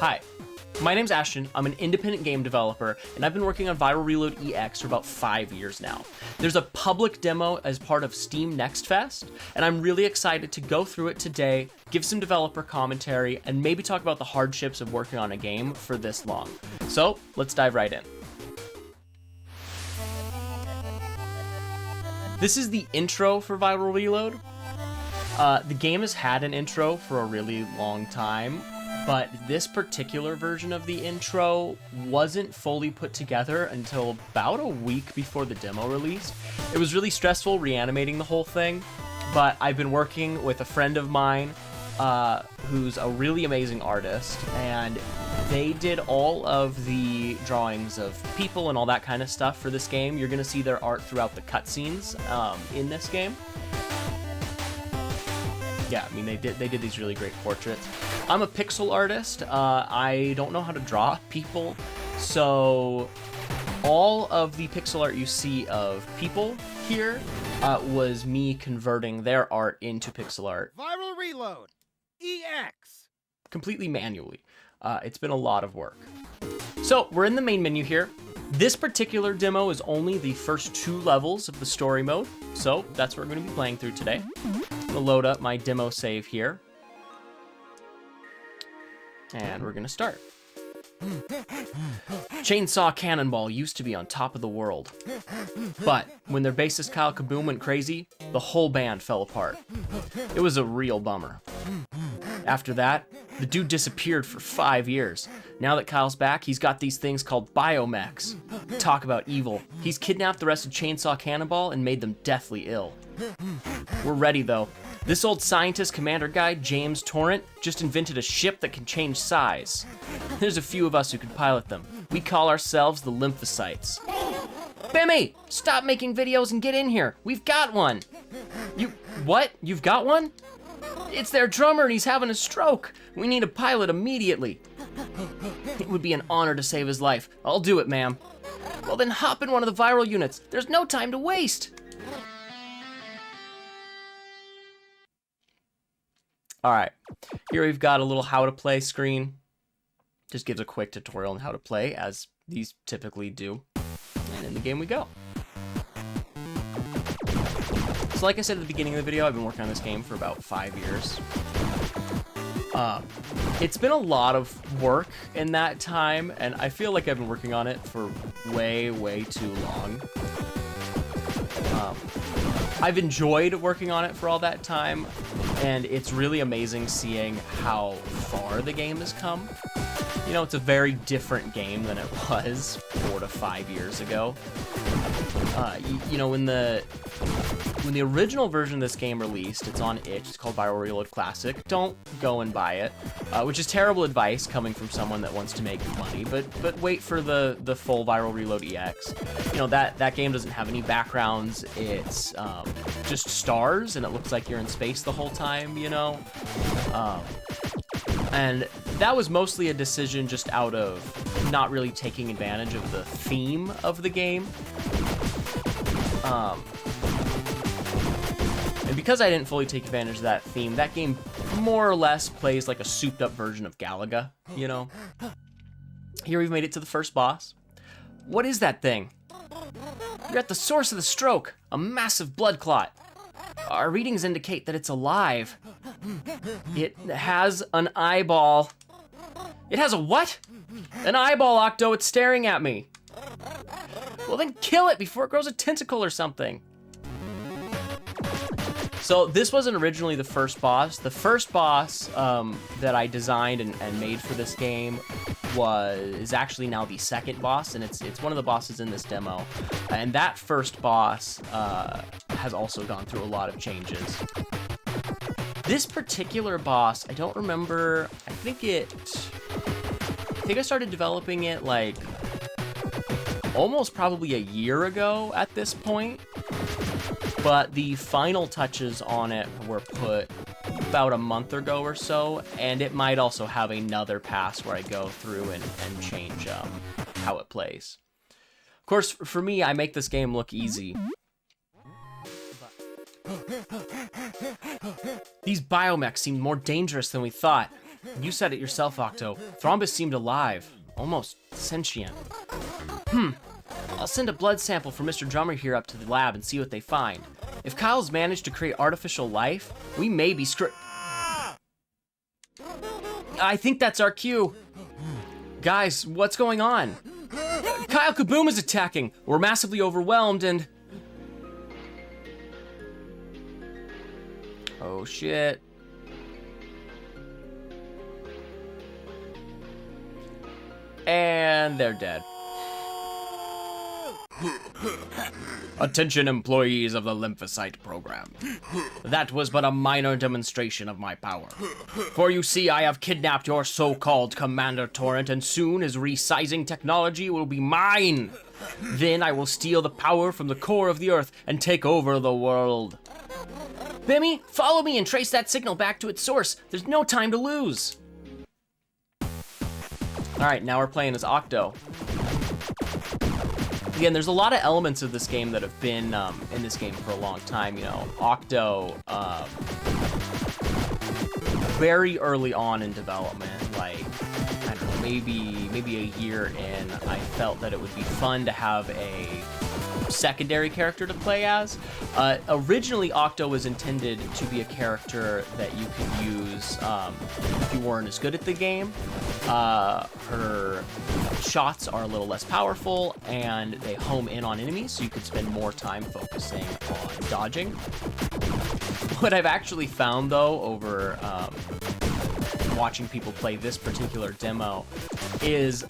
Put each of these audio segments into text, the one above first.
Hi, my name's Ashton. I'm an independent game developer, and I've been working on Viral Reload EX for about 5 years now. There's a public demo as part of Steam Next Fest, and I'm really excited to go through it today, give some developer commentary, and maybe talk about the hardships of working on a game for this long. So, let's dive right in. This is the intro for Viral Reload. The game has had an intro for a really long time, but this particular version of the intro wasn't fully put together until about a week before the demo release. It was really stressful reanimating the whole thing, but I've been working with a friend of mine who's a really amazing artist, and they did all of the drawings of people and all that kind of stuff for this game. You're gonna see their art throughout the cutscenes in this game. Yeah, I mean, they did these really great portraits. I'm a pixel artist. I don't know how to draw people, so all of the pixel art you see of people here was me converting their art into pixel art. Viral Reload EX. Completely manually. It's been a lot of work. So we're in the main menu here. This particular demo is only the first 2 levels of the story mode, so that's what we're going to be playing through today. I'm going to load up my demo save here. And we're going to start. Chainsaw Cannonball used to be on top of the world. But when their bassist Kyle Kaboom went crazy, the whole band fell apart. It was a real bummer. After that, the dude disappeared for 5 years. Now that Kyle's back, he's got these things called biomechs. Talk about evil. He's kidnapped the rest of Chainsaw Cannonball and made them deathly ill. We're ready though. This old scientist commander guy, James Torrent, just invented a ship that can change size. There's a few of us who can pilot them. We call ourselves the Lymphocytes. Bimmy, stop making videos and get in here. We've got one. What? You've got one? It's their drummer and he's having a stroke. We need a pilot immediately. It would be an honor to save his life. I'll do it, ma'am. Well then hop in one of the viral units. There's no time to waste. All right, here we've got a little how to play screen. Just gives a quick tutorial on how to play, as these typically do. And in the game we go. So like I said at the beginning of the video, I've been working on this game for about 5 years. It's been a lot of work in that time, and I feel like I've been working on it for way, way too long. I've enjoyed working on it for all that time, and it's really amazing seeing how far the game has come. You know, it's a very different game than it was 4 to 5 years ago. You know, when the original version of this game released, it's on itch, it's called Viral Reload Classic. Don't go and buy it, which is terrible advice coming from someone that wants to make money, but wait for the full Viral Reload EX. You know, that game doesn't have any backgrounds, it's just stars, and it looks like you're in space the whole time, you know? And that was mostly a decision just out of not really taking advantage of the theme of the game. And because I didn't fully take advantage of that theme, that game more or less plays like a souped up version of Galaga, you know? Here we've made it to the first boss. What is that thing? You're at the source of the stroke, a massive blood clot. Our readings indicate that it's alive. It has an eyeball. It has a what? An eyeball, Octo, it's staring at me. Well then kill it before it grows a tentacle or something. So this wasn't originally the first boss. The first boss that I designed and made for this game is actually now the second boss, and it's one of the bosses in this demo. And that first boss has also gone through a lot of changes. This particular boss, I don't remember, I think I started developing it like almost probably a year ago at this point. But the final touches on it were put about a month ago or so, and it might also have another pass where I go through and change how it plays. Of course, for me, I make this game look easy. These biomechs seem more dangerous than we thought. You said it yourself, Octo. Thrombus seemed alive, almost sentient. I'll send a blood sample for Mr. Drummer here up to the lab and see what they find. If Kyle's managed to create artificial life, we may be I think that's our cue. Guys, what's going on? Kyle Kaboom is attacking. We're massively overwhelmed and... Oh shit. And they're dead. Attention employees of the lymphocyte program. That was but a minor demonstration of my power. For you see, I have kidnapped your so-called Commander Torrent, and soon his resizing technology will be mine. Then I will steal the power from the core of the Earth and take over the world. Bimmy, follow me and trace that signal back to its source. There's no time to lose. All right, now we're playing as Octo. Again, there's a lot of elements of this game that have been in this game for a long time. You know, Octo, very early on in development, like, I don't know, maybe a year in, I felt that it would be fun to have a secondary character to play as. Originally, Octo was intended to be a character that you could use if you weren't as good at the game. Her shots are a little less powerful, and they home in on enemies, so you could spend more time focusing on dodging. What I've actually found, though, over watching people play this particular demo, is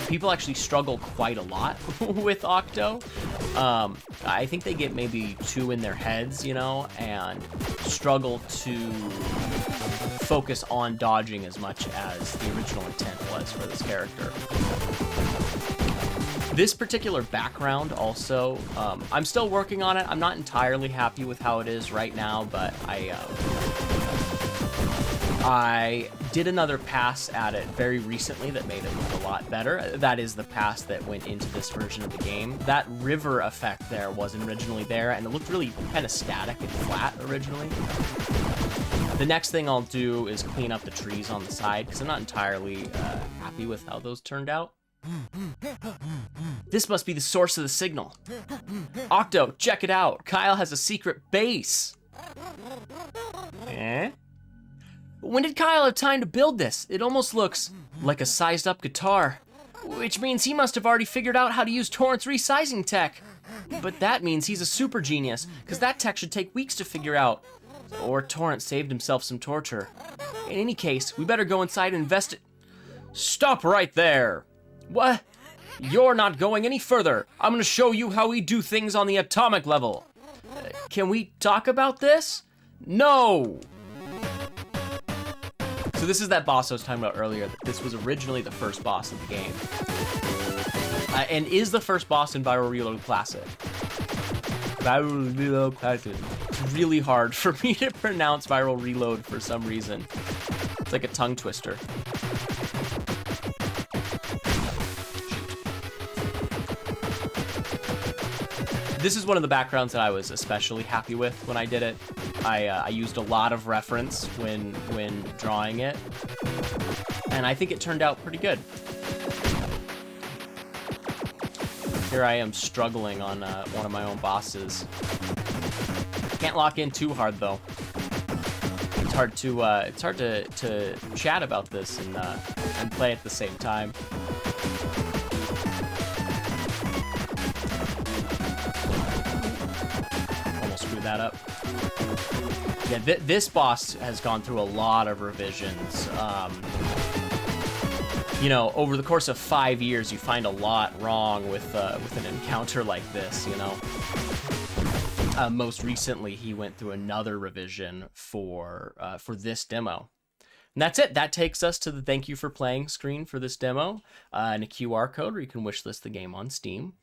people actually struggle quite a lot with Octo. I think they get maybe too in their heads, you know, and struggle to focus on dodging as much as the original intent was for this character. This particular background also, I'm still working on it. I'm not entirely happy with how it is right now, but I did another pass at it very recently that made it look a lot better. That is the pass that went into this version of the game. That river effect there wasn't originally there, and it looked really kind of static and flat originally. The next thing I'll do is clean up the trees on the side, because I'm not entirely happy with how those turned out. This must be the source of the signal. Octo, check it out. Kyle has a secret base. Eh? When did Kyle have time to build this? It almost looks like a sized up guitar, which means he must have already figured out how to use Torrent's resizing tech. But that means he's a super genius, because that tech should take weeks to figure out. Or Torrent saved himself some torture. In any case, we better go inside and invest it. Stop right there. What? You're not going any further. I'm gonna show you how we do things on the atomic level. Can we talk about this? No! So this is that boss I was talking about earlier. This was originally the first boss of the game. And is the first boss in Viral Reload Classic. Viral Reload Classic. It's really hard for me to pronounce Viral Reload for some reason. It's like a tongue twister. This is one of the backgrounds that I was especially happy with when I did it. I used a lot of reference when drawing it, and I think it turned out pretty good. Here I am struggling on one of my own bosses. Can't lock in too hard though. It's hard to chat about this and play at the same time. Almost screwed that up. Yeah, this boss has gone through a lot of revisions. You know, over the course of 5 years, you find a lot wrong with an encounter like this, you know. Most recently, he went through another revision for this demo. And that's it. That takes us to the thank you for playing screen for this demo, and a QR code where you can wishlist the game on Steam.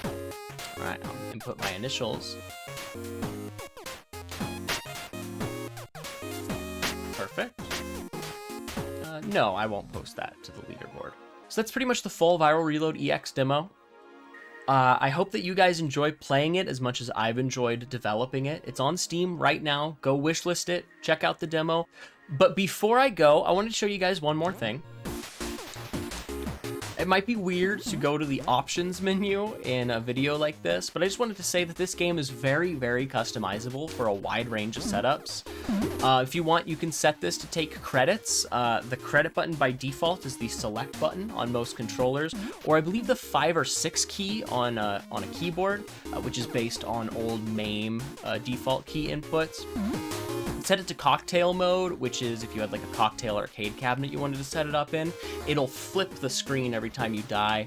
All right, I'll input my initials. Perfect. No, I won't post that to the leaderboard. So that's pretty much the full Viral Reload EX demo. I hope that you guys enjoy playing it as much as I've enjoyed developing it. It's on Steam right now. Go wishlist it. Check out the demo. But before I go, I wanted to show you guys one more thing. It might be weird to go to the options menu in a video like this, but I just wanted to say that this game is very, very customizable for a wide range of setups. If you want, you can set this to take credits. The credit button by default is the select button on most controllers, or I believe the 5 or 6 key on a keyboard, which is based on old MAME default key inputs. Set it to cocktail mode, which is if you had like a cocktail arcade cabinet you wanted to set it up in, it'll flip the screen every time you die.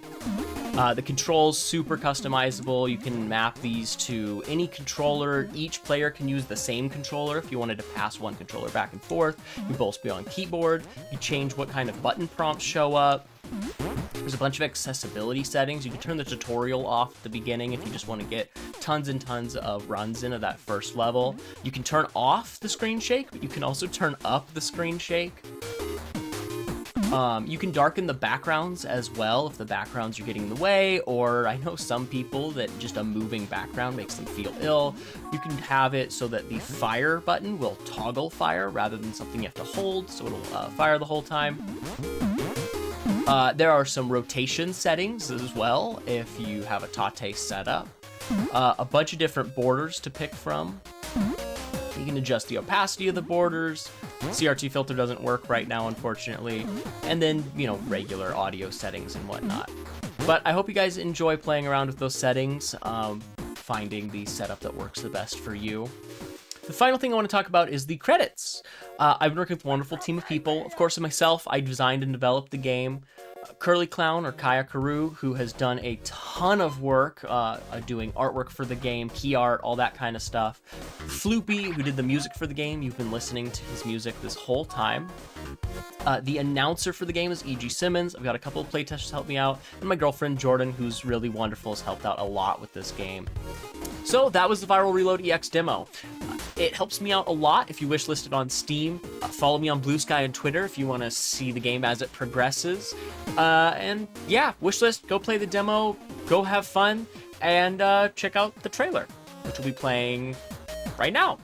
The controls, super customizable. You can map these to any controller. Each player can use the same controller if you wanted to pass one controller back and forth. You both be on keyboard. You change what kind of button prompts show up. There's a bunch of accessibility settings. You can turn the tutorial off at the beginning if you just want to get tons and tons of runs into that first level. You can turn off the screen shake, but you can also turn up the screen shake. You can darken the backgrounds as well if the backgrounds are getting in the way, or I know some people that just a moving background makes them feel ill. You can have it so that the fire button will toggle fire rather than something you have to hold, so it'll fire the whole time. There are some rotation settings as well if you have a Tate setup. A bunch of different borders to pick from. You can adjust the opacity of the borders. CRT filter doesn't work right now, unfortunately. And then, you know, regular audio settings and whatnot. But I hope you guys enjoy playing around with those settings, finding the setup that works the best for you. The final thing I want to talk about is the credits. I've been working with a wonderful team of people. Of course, myself, I designed and developed the game. Curly Clown, or Kaya Karu, who has done a ton of work doing artwork for the game, key art, all that kind of stuff. Floopy, who did the music for the game. You've been listening to his music this whole time. The announcer for the game is E.G. Simmons. I've got a couple of playtesters to help me out. And my girlfriend, Jordan, who's really wonderful, has helped out a lot with this game. So that was the Viral Reload EX demo. It helps me out a lot if you wishlist it on Steam. Follow me on Blue Sky and Twitter if you want to see the game as it progresses. And yeah, wishlist, go play the demo, go have fun, and check out the trailer, which we'll be playing right now.